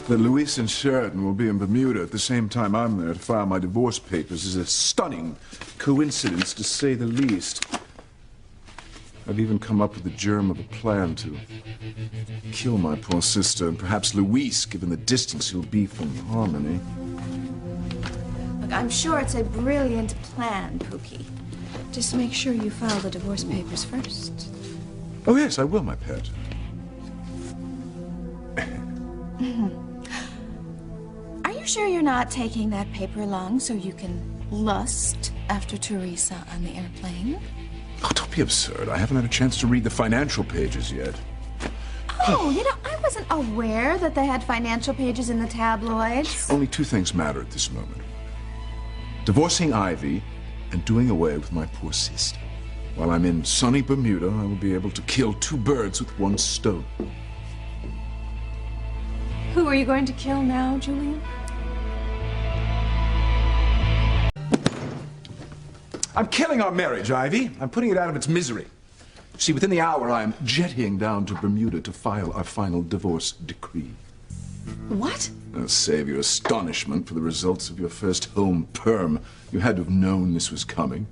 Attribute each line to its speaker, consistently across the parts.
Speaker 1: That Luis and Sheridan will be in Bermuda at the same time I'm there to file my divorce papers is a stunning coincidence, to say the least. I've even come up with the germ of a plan to kill my poor sister and perhaps Luis, given the distance he'll be from Harmony.
Speaker 2: Look, I'm sure it's a brilliant plan, Pookie. Just make sure you file the divorce papers first.
Speaker 1: Oh, yes, I will, my pet.
Speaker 2: Are you sure you're not taking that paper along so you can lust after Teresa on the airplane?
Speaker 1: Oh, don't be absurd. I haven't had a chance to read the financial pages yet.
Speaker 2: Oh, you know, I wasn't aware that they had financial pages in the tabloids.
Speaker 1: Only two things matter at this moment. Divorcing Ivy and doing away with my poor sister. While I'm in sunny Bermuda, I will be able to kill two birds with one stone.
Speaker 2: Who are you going to kill now, Julian?
Speaker 1: I'm killing our marriage, Ivy. I'm putting it out of its misery. See, within the hour, I'm jetting down to Bermuda to file our final divorce decree.
Speaker 2: What?
Speaker 1: Save your astonishment for the results of your first home perm. You had to have known this was coming.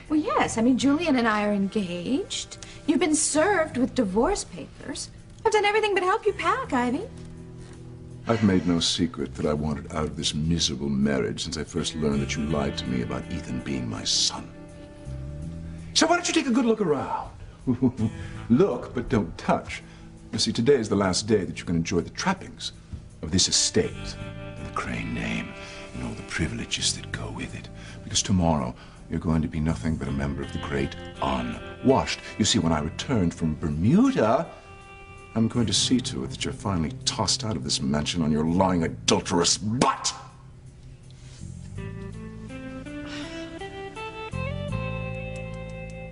Speaker 2: Well, yes. I mean, Julian and I are engaged. You've been served with divorce papers. I've done everything but help you pack, Ivy.
Speaker 1: I've made no secret that I wanted out of this miserable marriage since I first learned that you lied to me about Ethan being my son. So why don't you take a good look around? Look, but don't touch. You see, today is the last day that you can enjoy the trappings of this estate, the Crane name, and all the privileges that go with it. Because tomorrow, you're going to be nothing but a member of the great unwashed. You see, when I returned from Bermuda, I'm going to see to it that you're finally tossed out of this mansion on your lying, adulterous butt!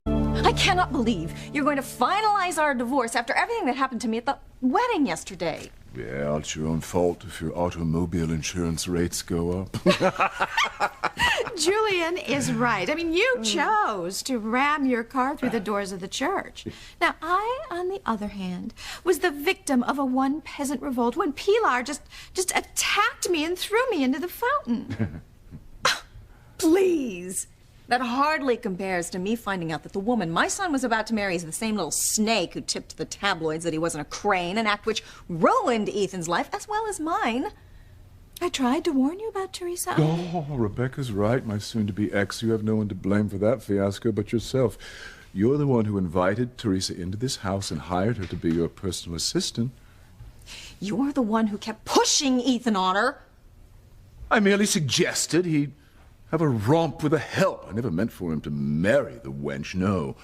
Speaker 3: I cannot believe you're going to finalize our divorce after everything that happened to me at the wedding yesterday.
Speaker 1: Yeah, it's your own fault if your automobile insurance rates go up.
Speaker 2: Julian is right. I mean, you chose to ram your car through the doors of the church. Now, I, on the other hand, was the victim of a one peasant revolt when Pilar just attacked me and threw me into the fountain.
Speaker 3: Please. That hardly compares to me finding out that the woman my son was about to marry is the same little snake who tipped the tabloids that he wasn't a crane, an act which ruined Ethan's life as well as mine.
Speaker 2: I tried to warn you about Teresa.
Speaker 1: Oh, Rebecca's right, my soon-to-be ex. You have no one to blame for that fiasco but yourself. You're the one who invited Teresa into this house and hired her to be your personal assistant.
Speaker 3: You're the one who kept pushing Ethan on her.
Speaker 1: I merely suggested he have a romp with a help. I never meant for him to marry the wench, no.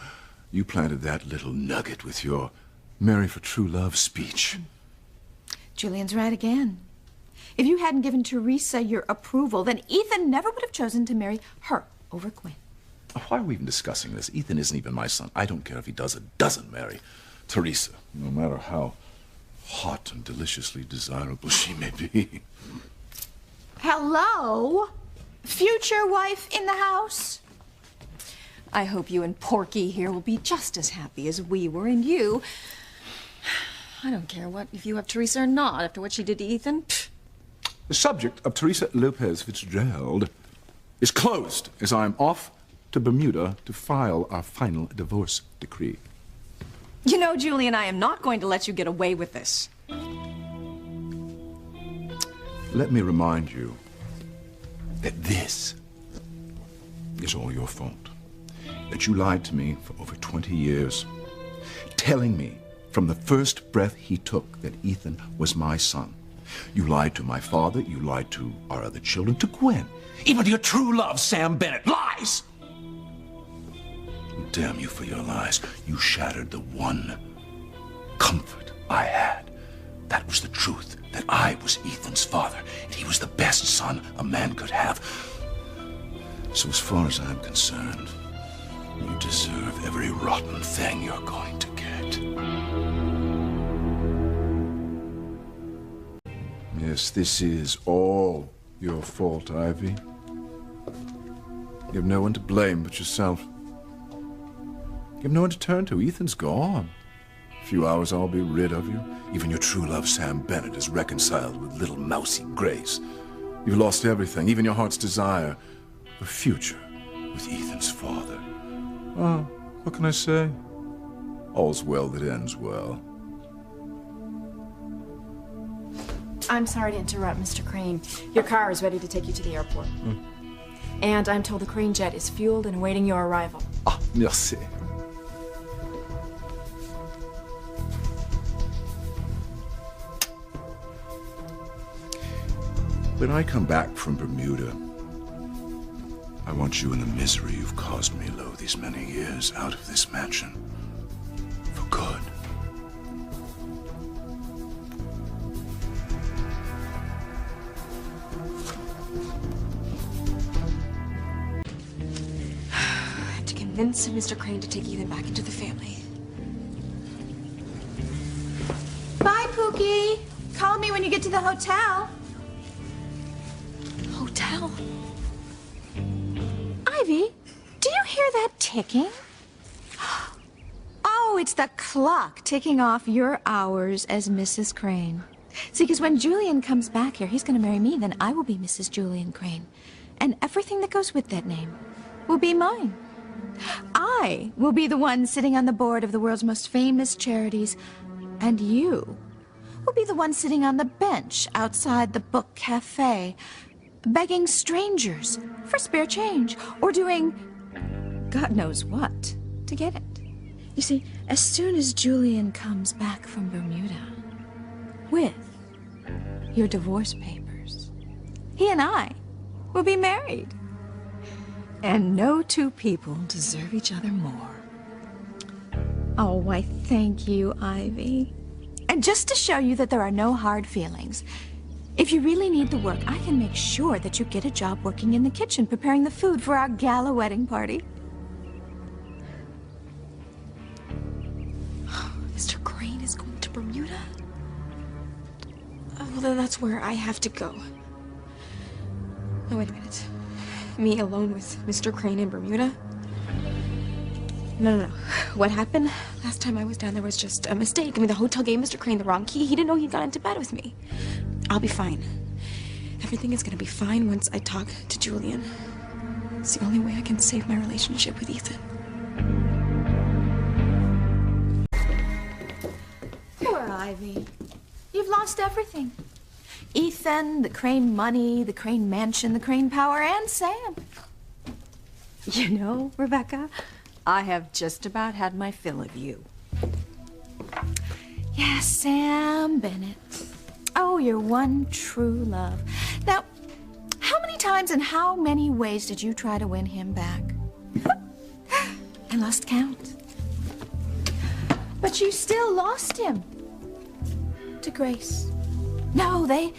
Speaker 1: You planted that little nugget with your marry for true love speech.
Speaker 2: Julian's right again. If you hadn't given Teresa your approval, then Ethan never would have chosen to marry her over Quinn.
Speaker 1: Why are we even discussing this? Ethan isn't even my son. I don't care if he does or doesn't marry Teresa, no matter how hot and deliciously desirable she may be.
Speaker 2: Hello? Future wife in the house?
Speaker 3: I hope you and Porky here will be just as happy as we were, and you... I don't care if you have Teresa or not after what she did to Ethan. Pfft.
Speaker 1: The subject of Teresa Lopez Fitzgerald is closed, as I'm off to Bermuda to file our final divorce decree.
Speaker 3: You know, Julian, I am not going to let you get away with this.
Speaker 1: Let me remind you that this is all your fault. That you lied to me for over 20 years, telling me from the first breath he took that Ethan was my son. You lied to my father, you lied to our other children, to Gwen, even to your true love, Sam Bennett. Lies! Damn you for your lies. You shattered the one comfort I had. That was the truth, that I was Ethan's father, and he was the best son a man could have. So as far as I'm concerned, you deserve every rotten thing you're going to get. Yes, this is all your fault, Ivy. You have no one to blame but yourself. You have no one to turn to. Ethan's gone. A few hours, I'll be rid of you. Even your true love, Sam Bennett, is reconciled with little mousy Grace. You've lost everything, even your heart's desire. The future with Ethan's father. Oh, what can I say? All's well that ends well.
Speaker 4: I'm sorry to interrupt, Mr. Crane. Your car is ready to take you to the airport. And I'm told the Crane jet is fueled and awaiting your arrival.
Speaker 1: Ah, merci. When I come back from Bermuda, I want you and the misery you've caused me, Lo, these many years, out of this mansion. For good.
Speaker 4: I have to convince Mr. Crane to take Ethan back into the family.
Speaker 2: Bye, Pookie. Call me when you get to the hotel.
Speaker 4: Hotel?
Speaker 2: Ivy, do you hear that ticking? Oh, it's the clock ticking off your hours as Mrs. Crane. See, because when Julian comes back here, he's going to marry me, then I will be Mrs. Julian Crane. And everything that goes with that name will be mine. I will be the one sitting on the board of the world's most famous charities, and you will be the one sitting on the bench outside the book cafe, begging strangers for spare change, or doing God knows what to get it. You see, as soon as Julian comes back from Bermuda with your divorce papers, he and I will be married. And no two people deserve each other more. Oh, why, thank you, Ivy. And just to show you that there are no hard feelings, if you really need the work, I can make sure that you get a job working in the kitchen, preparing the food for our gala wedding party.
Speaker 4: Mr. Crane is going to Bermuda? Well, then that's where I have to go. Oh, wait a minute. Me alone with Mr. Crane in Bermuda? No. What happened last time I was down there was just a mistake. I mean, the hotel gave Mr. Crane the wrong key. He didn't know he'd got into bed with me. I'll be fine. Everything is gonna be fine once I talk to Julian. It's the only way I can save my relationship with Ethan.
Speaker 2: Poor Ivy. You've lost everything. Ethan, the Crane money, the Crane mansion, the Crane power, and Sam.
Speaker 3: You know, Rebecca, I have just about had my fill of you.
Speaker 2: Yes, Sam Bennett. Oh, your one true love. Now, how many times and how many ways did you try to win him back? I lost count. But you still lost him. To Grace. No, they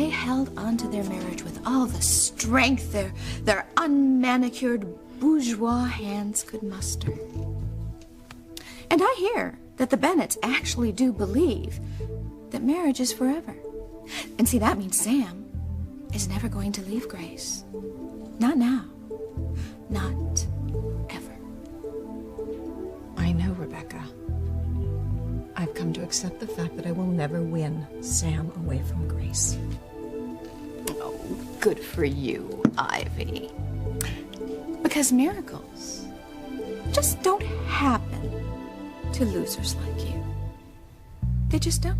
Speaker 2: held on to their marriage with all the strength their unmanicured bourgeois hands could muster. And I hear that the Bennetts actually do believe that marriage is forever. And see, that means Sam is never going to leave Grace. Not now. Not ever.
Speaker 3: I know, Rebecca. I've come to accept the fact that I will never win Sam away from Grace.
Speaker 2: Oh, good for you, Ivy. Because miracles just don't happen to losers like you. They just don't.